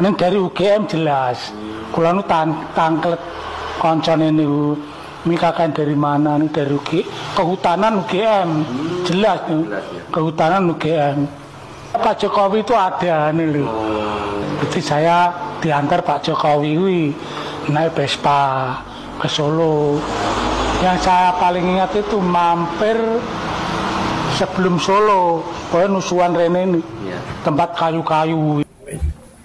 Ning dari UGM jelas. Kula nu tangklet koncone niku mikakan dari mana nih dari kehutanan UGM. Jelas nih. Kehutanan UGM. Pak Jokowi itu ada nih lho. Jadi saya diantar Pak Jokowi naik Vespa ke Solo. Yang saya paling ingat itu mampir sebelum Solo, pokoknya nusuan Rene ini, tempat kayu-kayu.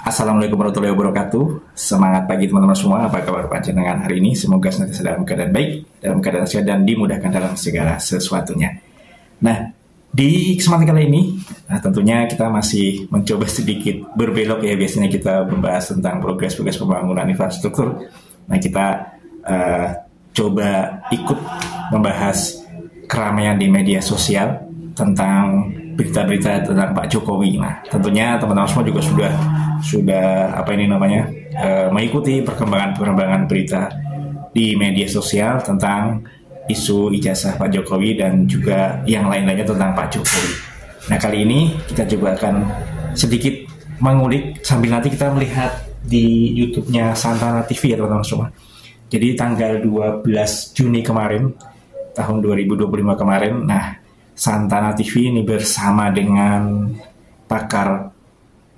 Assalamualaikum warahmatullahi wabarakatuh. Semangat pagi teman-teman semua. Apa kabar panjenengan hari ini? Semoga senantiasa dalam keadaan baik, dalam keadaan sehat dan dimudahkan dalam segala sesuatunya. Nah, di kesempatan kali ini, tentunya kita masih mencoba sedikit berbelok ya. Biasanya kita membahas tentang progres-progres pembangunan infrastruktur. Nah, kita coba ikut membahas keramaian di media sosial tentang berita-berita tentang Pak Jokowi. Nah, tentunya teman-teman semua juga sudah mengikuti perkembangan berita di media sosial tentang isu ijazah Pak Jokowi dan juga yang lain-lainnya tentang Pak Jokowi. Nah, kali ini kita juga akan sedikit mengulik sambil nanti kita melihat di YouTube-nya Santana TV ya teman-teman semua. Jadi tanggal 12 Juni kemarin, tahun 2025 kemarin, nah Santana TV ini bersama dengan pakar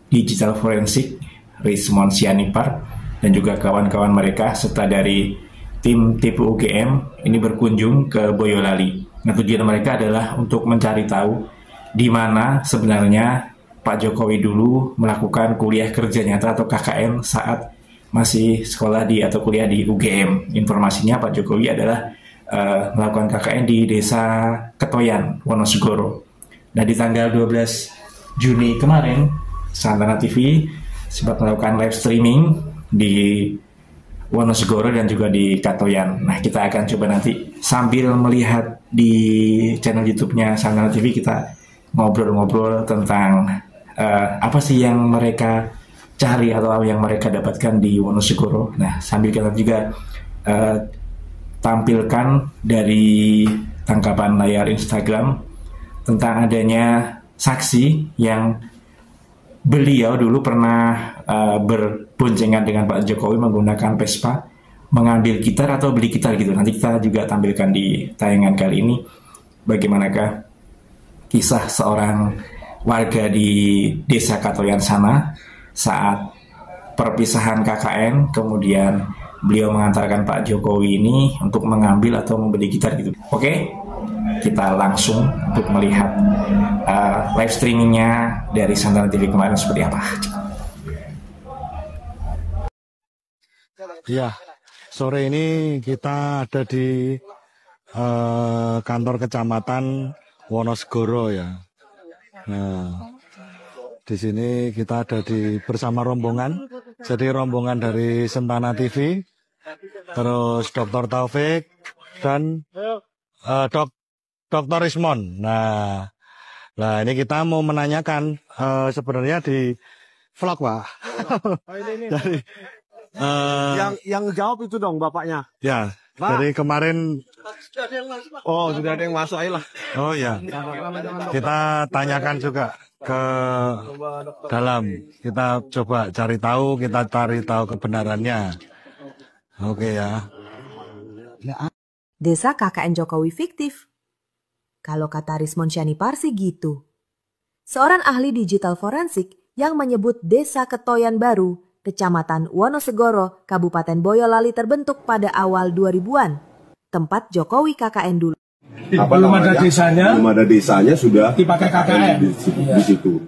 digital forensik Rismon Sianipar dan juga kawan-kawan mereka serta dari tim TPU UGM ini berkunjung ke Boyolali. Nah, tujuan mereka adalah untuk mencari tahu di mana sebenarnya Pak Jokowi dulu melakukan kuliah kerja nyata atau KKN saat masih sekolah atau kuliah di UGM. Informasinya Pak Jokowi adalah melakukan KKN di Desa Ketoyan, Wonosegoro. Nah, di tanggal 12 Juni kemarin, Santana TV sempat melakukan live streaming di Wonosegoro dan juga di Katoyan. Nah, kita akan coba nanti sambil melihat di channel YouTube-nya Santana TV, kita ngobrol-ngobrol tentang apa sih yang mereka cari atau yang mereka dapatkan di Wonosegoro. Nah, sambil kita juga tampilkan dari tangkapan layar Instagram tentang adanya saksi yang beliau dulu pernah berboncengan dengan Pak Jokowi menggunakan Vespa, mengambil gitar atau beli gitar gitu. Nanti kita juga tampilkan di tayangan kali ini bagaimanakah kisah seorang warga di Desa Katoyan sana saat perpisahan KKN, kemudian beliau mengantarkan Pak Jokowi ini untuk mengambil atau membeli gitar gitu. Oke, kita langsung untuk melihat live streamingnya dari Santana TV kemarin seperti apa. Ya, sore ini kita ada di kantor kecamatan Wonosegoro ya. Nah, di sini kita ada bersama rombongan. Jadi rombongan dari Santana TV, terus Dr. Taufik dan Dr. Rismon. Nah, ini kita mau menanyakan sebenarnya di vlog, Pak. Dari yang jawab itu dong bapaknya. Ya, Pak. dari kemarin. Oh, sudah ada yang masuk, ayolah. Oh ya, kita tanyakan juga ke dalam. Kita coba cari tahu kebenarannya. Oke ya. Desa KKN Jokowi fiktif. Kalau kata Rismon Sianipar sih gitu. Seorang ahli digital forensik yang menyebut Desa Ketoyan Baru, Kecamatan Wonosegoro, Kabupaten Boyolali terbentuk pada awal 2000-an. Tempat Jokowi KKN dulu. Belum ada desanya sudah dipakai KKN di situ.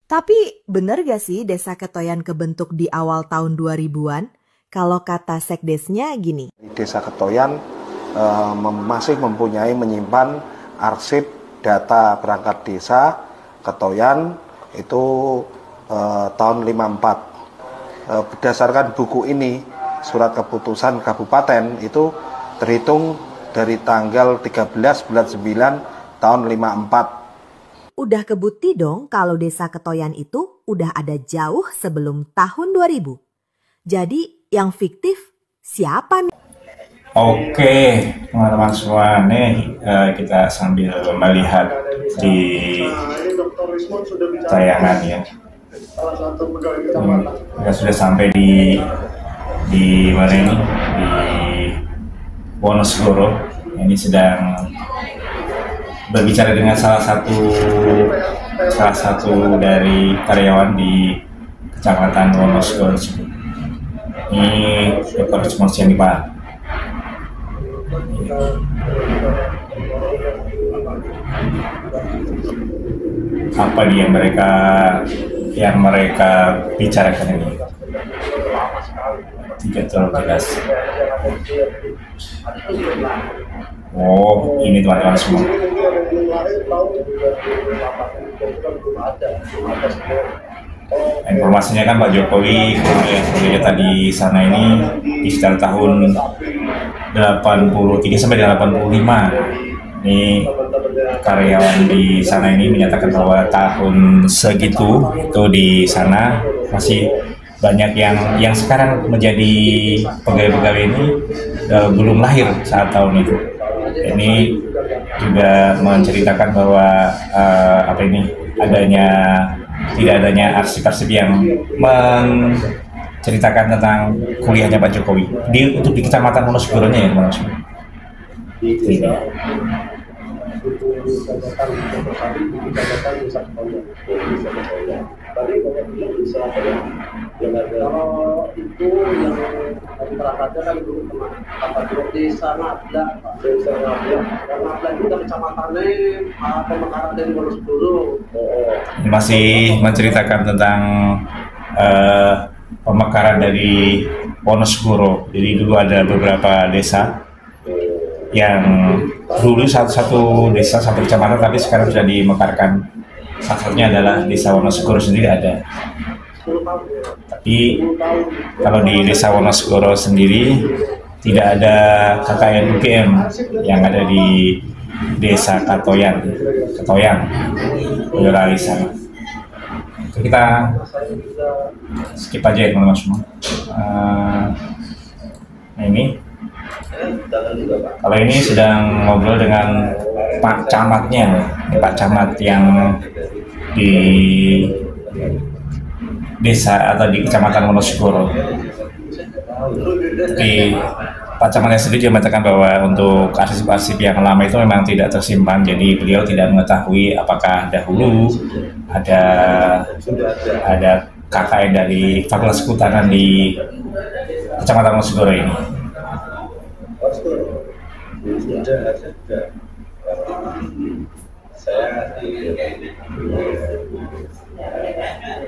Tapi bener gak sih Desa Ketoyan kebentuk di awal tahun 2000-an? Kalau kata sekdesnya gini. Desa Ketoyan masih menyimpan arsip data perangkat desa Ketoyan itu tahun 54. Berdasarkan buku ini, surat keputusan kabupaten itu terhitung dari tanggal 13 bulan 9 tahun 54. Udah kebukti dong kalau Desa Ketoyan itu udah ada jauh sebelum tahun 2000. Jadi yang fiktif siapa nih? Oke, teman-teman semua nih kita sambil melihat di tayangan ya. Kita sudah sampai di mana ini, di Wonosegoro. Ini sedang berbicara dengan salah satu dari karyawan di Kecamatan Wonosegoro. Ini Dr. Resmonsiani Pak. Apa nih yang mereka bicarakan ini? Tidak terlalu jelas. Oh, ini teman-teman semua. Informasinya kan Pak Jokowi yang terlihat di sana ini di sekitar tahun 83 sampai 85. Ini karyawan di sana ini menyatakan bahwa tahun segitu itu di sana masih banyak yang sekarang menjadi pegawai-pegawai ini belum lahir saat tahun itu. Ini juga menceritakan bahwa tidak adanya arsip-arsip yang menceritakan tentang kuliahnya Pak Jokowi untuk di Kecamatan Wonosegoro-nya ya teman-teman. Kalau itu yang masyarakatnya kan dulu desa Ngabla, karena Ngabla itu dari kecamatannya pemekaran dari Wonosegoro. Masih menceritakan tentang pemekaran dari Wonosegoro. Jadi dulu ada beberapa desa yang dulu satu desa satu kecamatan, tapi sekarang sudah dimekarkan. Salah satunya adalah desa Wonosegoro sendiri ada. Tapi kalau di desa Wonosegoro sendiri tidak ada KKN UGM yang ada di desa Katoyan, Boyolali sana. Itu kita skip aja ya teman-teman semua. Nah ini, kalau ini sedang ngobrol dengan Pak Camatnya, Pak Camat yang di desa atau di Kecamatan Wonosegoro. Di Pak Camatnya sendiri juga mengatakan bahwa untuk arsip-arsip yang lama itu memang tidak tersimpan, jadi beliau tidak mengetahui apakah dahulu ada KKN dari Fakultas Kehutanan di Kecamatan Wonosegoro ini. Saya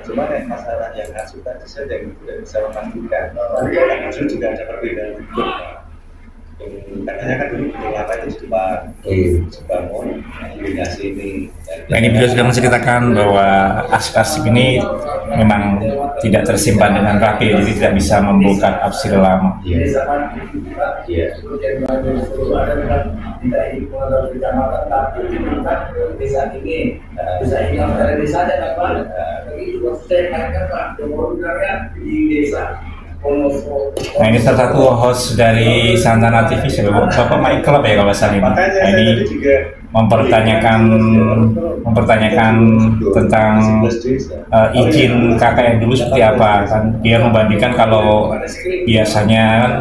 cuma masalah yang asuh tadi saya tidak bisa memastikan. Yang asuh juga ada perbedaan. Katanya kan dulu lama itu dibangun aplikasi ini. Nah ini beliau sudah menceritakan bahwa arsip-arsip ini memang tidak tersimpan dengan rapi, jadi tidak bisa membongkar arsip lama. Nah ini salah satu host dari Santana TV, Bapak Michael apa ya kalau salah ini. Nah, ini mempertanyakan tentang izin KKN dulu seperti apa kan. Dia membandingkan kalau biasanya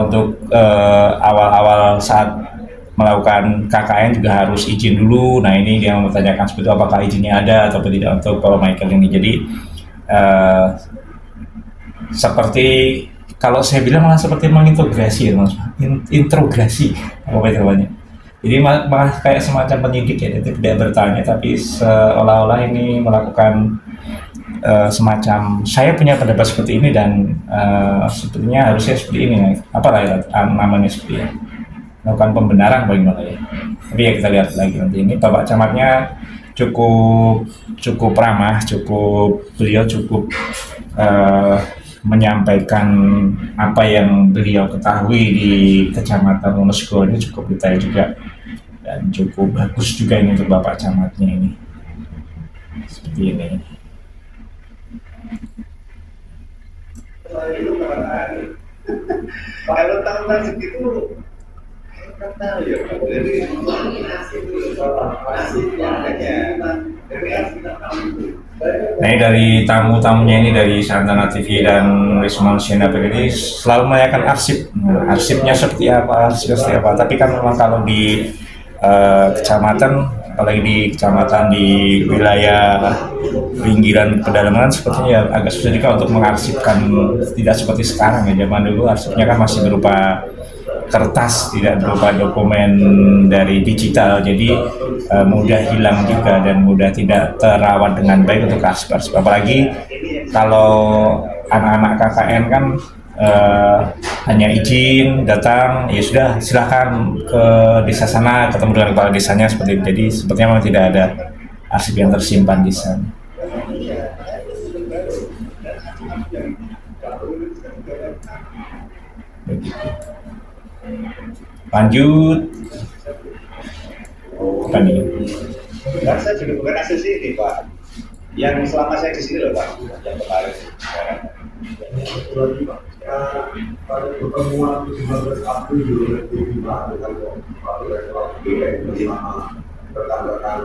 untuk awal-awal saat melakukan KKN juga harus izin dulu. Nah ini dia mempertanyakan seperti apakah izinnya ada atau tidak untuk Bapak Michael ini. Jadi seperti kalau saya bilang malah seperti mengintegrasi ya mas, interogasi apa namanya. Jadi malah kayak semacam penyidik ya, jadi tidak bertanya tapi seolah-olah ini melakukan semacam saya punya pendapat seperti ini dan sepertinya harusnya seperti ini, apalah ya namanya seperti ya, melakukan pembenaran bagaimana ya. Tapi ya kita lihat lagi nanti. Ini Bapak Camatnya cukup ramah, beliau cukup menyampaikan apa yang beliau ketahui di Kecamatan Wonosegoro ini cukup detail juga dan cukup bagus juga ini untuk Bapak Camatnya ini. Seperti ini. Kalau tahun segitu tahu ya. Jadi Nah, ini dari tamu-tamunya ini dari Santana TV dan Wismon Sianipar ini selalu menanyakan arsip. Arsipnya seperti apa, Tapi kan memang kalau di kecamatan, apalagi di kecamatan di wilayah pinggiran pedalaman, sepertinya ya agak susah juga untuk mengarsipkan, tidak seperti sekarang ya. Zaman dulu arsipnya kan masih berupa kertas, tidak berupa dokumen dari digital, jadi mudah hilang juga dan mudah tidak terawat dengan baik untuk arsip. Apalagi kalau anak-anak KKN kan hanya izin datang, ya sudah silahkan ke desa sana, ketemu dengan kepala desanya seperti itu. Jadi sepertinya memang tidak ada arsip yang tersimpan di sana. Lanjut. Apa nih? Dan saya juga bukan asli ini Pak. Yang selama saya di sini loh Pak, yang kemarin. Pada pertemuan 15 April 2005 dengan Pak Rektor bertanggapan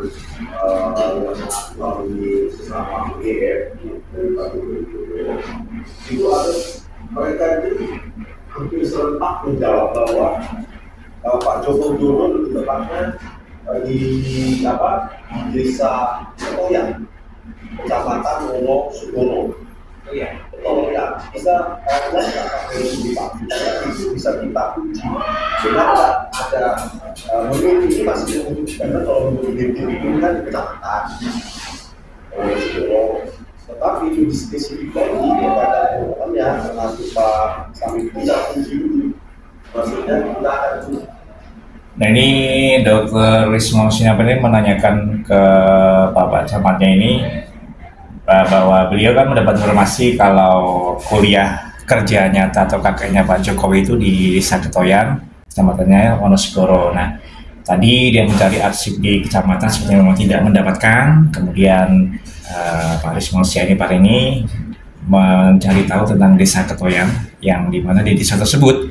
melalui sesama GF itu ada mereka itu hampir serentak menjawab bahwa Pak Joko Widodo lebih tepatnya di desa Ketoyan, Kecamatan Wonosobo. Tolong ya, bisa bisa kita uji. Benar ada menurut ini masih karena kalau menurut ini kan di kecamatan. Tetapi di spesifik lagi dia katakannya nanti Pak Sami bisa uji dulu. Maksudnya kita akan uji. Nah, ini Dr. Wismon Sianipar ini menanyakan ke Bapak Camatnya ini bahwa beliau kan mendapat informasi kalau kuliah kerja nyata atau kakeknya Pak Jokowi itu di Desa Ketoyan, kecamatannya Wonosobo. Nah, tadi dia mencari arsip di kecamatan sepertinya memang tidak mendapatkan. Kemudian Pak Wismon Sianipar ini mencari tahu tentang Desa Ketoyan, yang dimana di desa tersebut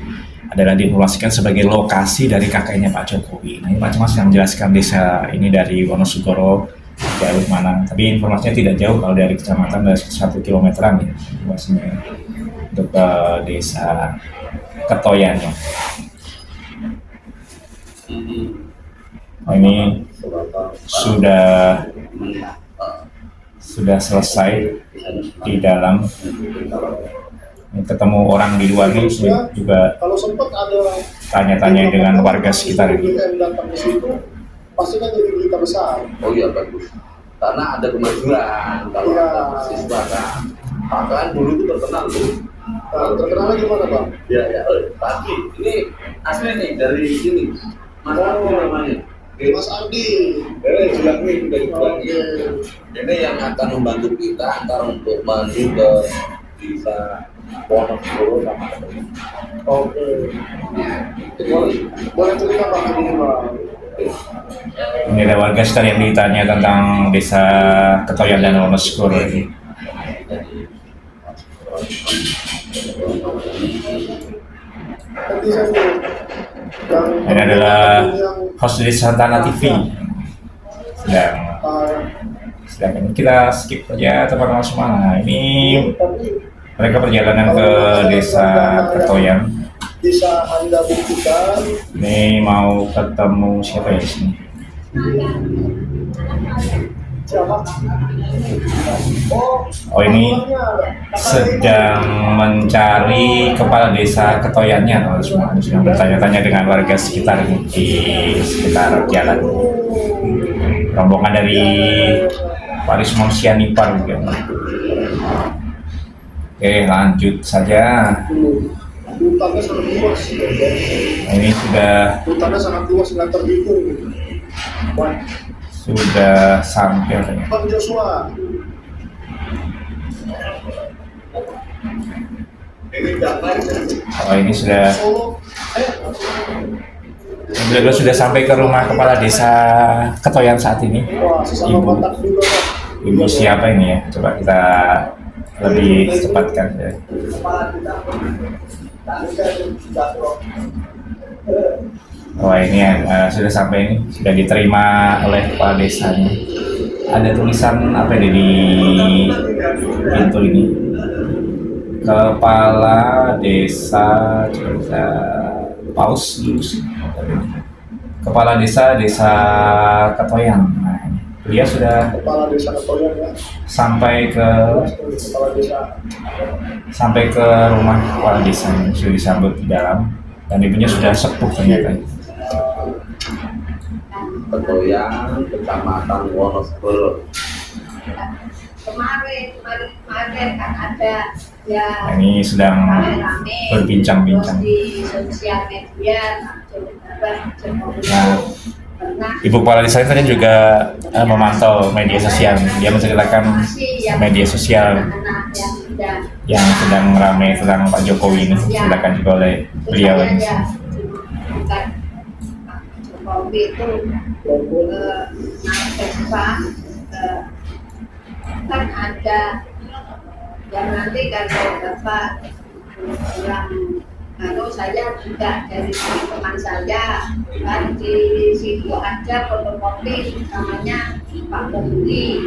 adalah diinformasikan sebagai lokasi dari kakeknya Pak Jokowi. Nah, ini Pak Camat yang menjelaskan desa ini dari Wonosobo jauh mana, tapi informasinya tidak jauh kalau dari kecamatan, dari 1 kilometeran ya informasinya untuk desa Ketoyan ya. Oh, ini sudah selesai di dalam. Ketemu orang di luar ini juga kalau sempat ada tanya-tanya dengan warga sekitar ini. Pasti kan jadi berita besar. Oh iya bagus. Karena ada kemajuan kalau ada mahasiswa kan. Bahkan dulu itu terkenal tuh. Terkenalnya gimana Pak? Ya ya. Tapi ini asli nih dari sini. Mas Ardi namanya. Mas Ardi. Julangin dari Julangin. Ini yang akan membantu kita antara untuk maju ke desa Wonosobo sama teman. Oke. Boleh cerita Pak ini Pak? Ini ada warga sekitar yang ditanya tentang Desa Ketoyan dan Wonosobo ini. Ini adalah host dari Santana TV. Sedang kita skip aja teman-teman semua. Nah, ini mereka perjalanan ke Desa Ketoyan. Bisa Anda buktikan. Ini mau ketemu siapa ya sini? Oh, ini sedang mencari kepala desa Ketoyannya, teman semua. Sedang bertanya-tanya dengan warga sekitar ini, di sekitar jalan. Rombongan dari Pak Wismon Sianipar juga. Oke, lanjut saja. Hutannya sangat luas. Ini Hutannya sangat luas, nggak terhitung. Sudah sampai. Bang Joshua. Oh, ini sudah. Beliau sudah sampai ke rumah kepala desa Ketoyan saat ini. Ibu siapa ini ya? Coba kita lebih cepatkan ya. Wah ini sudah sampai ini, sudah diterima oleh kepala desanya. Ada tulisan apa ini di pintu ini? Kepala desa Paus Lulus. Kepala desa Ketoyan. Nah, dia sudah Kepala Desa Ketoyan ya. sampai ke rumah kepala desa, sudah disambut di dalam, dan ibunya sudah sepuh ternyata. Ketoyan, Kecamatan Wonosegoro. Kemarin kan ada ya. Nah, ini sedang berbincang-bincang. Di sosial media, Nah, Ibu Kepala Desa tadi juga memantau media sosial. Dia menceritakan media sosial yang sedang ramai tentang Pak Jokowi ini, diceritakan juga oleh beliau ini. Jokowi itu naik Vespa, kan ada yang nanti kalau Bapak bilang kalau saya juga dari teman saya kan di situ ada fotokopi namanya Pak Jokowi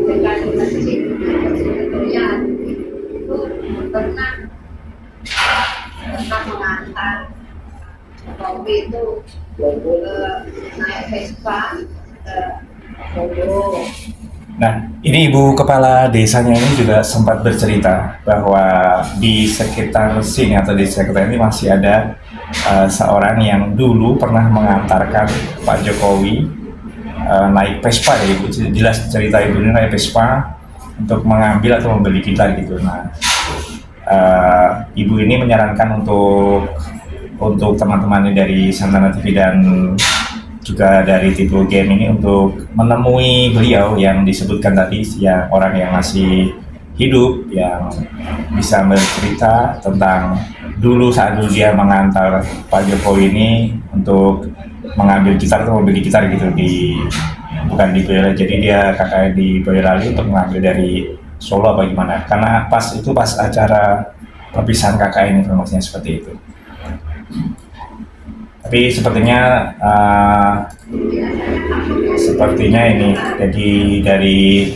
dekat dengan situ Ketoyan itu pernah mengantar Jokowi itu naik Vespa ke Solo. Nah, ini Ibu Kepala Desanya ini juga sempat bercerita bahwa di sekitar sini atau di sekitar ini masih ada seorang yang dulu pernah mengantarkan Pak Jokowi naik Vespa ya Ibu. Jelas cerita Ibu ini naik Vespa untuk mengambil atau membeli gitar gitu. Nah, Ibu ini menyarankan untuk teman-teman dari Santana TV dan juga dari Tipu Game ini untuk menemui beliau yang disebutkan tadi, yang orang yang masih hidup, yang bisa bercerita tentang dulu saat dia mengantar Pak Jokowi ini untuk mengambil gitar atau membeli gitar gitu bukan di Boyolali, jadi dia kakaknya di Boyolali untuk mengambil dari Solo apa gimana, karena pas acara perpisahan kakak ini, informasinya seperti itu. Tapi sepertinya ini jadi dari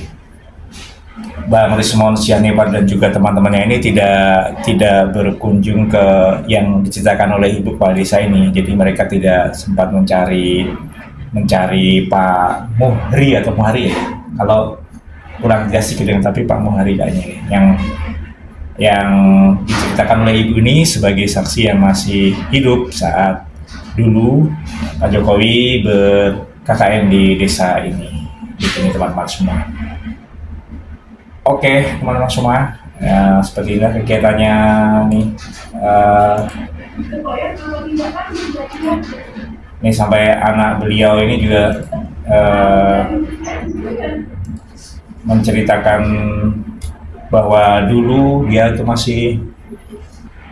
Bang Rismon Sianipar dan juga teman-temannya ini tidak berkunjung ke yang diceritakan oleh Ibu Kepala Desa ini. Jadi mereka tidak sempat mencari Pak Muhri atau Muhari ya. Kalau kurang jelas gitu, tapi Pak Muhari kayaknya yang diceritakan oleh Ibu ini sebagai saksi yang masih hidup saat dulu Pak Jokowi ber-KKN di desa ini. Gitu teman-teman semua. Oke teman-teman semua, ya, seperti ini kegiatannya nih. Ini sampai anak beliau ini juga menceritakan bahwa dulu dia itu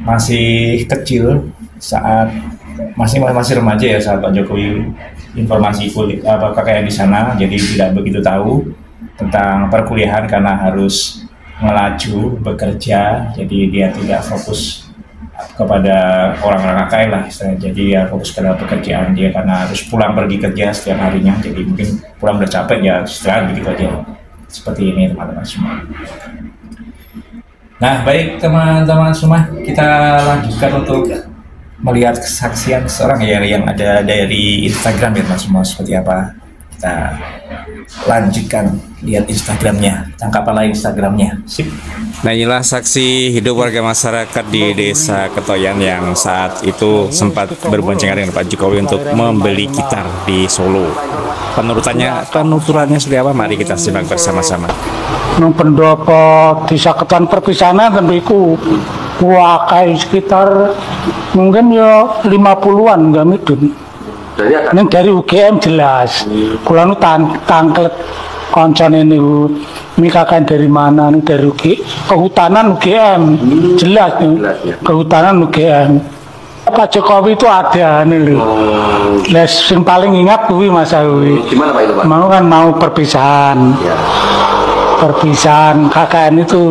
masih kecil saat masih remaja ya saat Pak Jokowi informasi kakaknya di sana, jadi tidak begitu tahu tentang perkuliahan karena harus melaju bekerja, jadi dia tidak fokus kepada orang-orang kakaknya lah istilahnya, jadi dia fokus pada pekerjaan dia karena harus pulang pergi kerja setiap harinya, jadi mungkin pulang udah capek ya istirahat begitu aja. Seperti ini teman-teman semua. Nah baik teman-teman semua, kita lanjutkan untuk melihat kesaksian seorang yang ada dari Instagram ya teman semua, seperti apa. Kita lanjutkan lihat Instagramnya, tangkapanlah Instagramnya. Sip. Nah inilah saksi hidup warga masyarakat di desa Ketoyan yang saat itu sempat berboncengan dengan Pak Jokowi untuk membeli gitar di Solo. Penuturannya seperti apa? Mari kita simak bersama-sama. Nang pendopo desa Ketoyan perpisahan tentu wakai sekitar mungkin ya 50-an nggak midun. Neng dari UGM jelas. Kula nu tangklet koncone niku mikakan dari mana nih, dari kehutanan UGM jelas nih, kehutanan UGM. Pak Jokowi itu ada nih lho. Les yang paling ingat kuwi Mas Awi. Gimana Pak itu Pak? Mau kan mau perpisahan. Ya. Perpisahan KKN itu.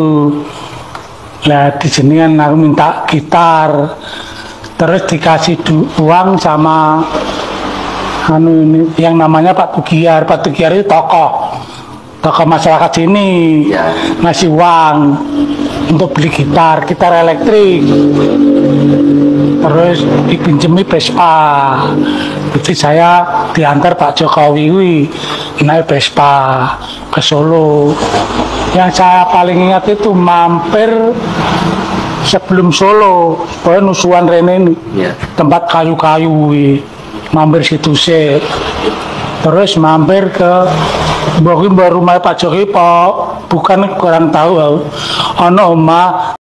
Lah di sini kan aku minta gitar. terus dikasih uang sama ini yang namanya Pak Tugiar. Pak Tugiar itu tokoh masyarakat sini, ngasih uang untuk beli gitar elektrik, terus dipinjemi Vespa. Jadi saya diantar Pak Jokowi naik Vespa ke Solo. Yang saya paling ingat itu mampir sebelum Solo, pokoknya Nusuan Rene ini, tempat kayu-kayu, mampir situ sih. Terus mampir ke rumah Pak Jokowi, bukan kurang tahu, ono omah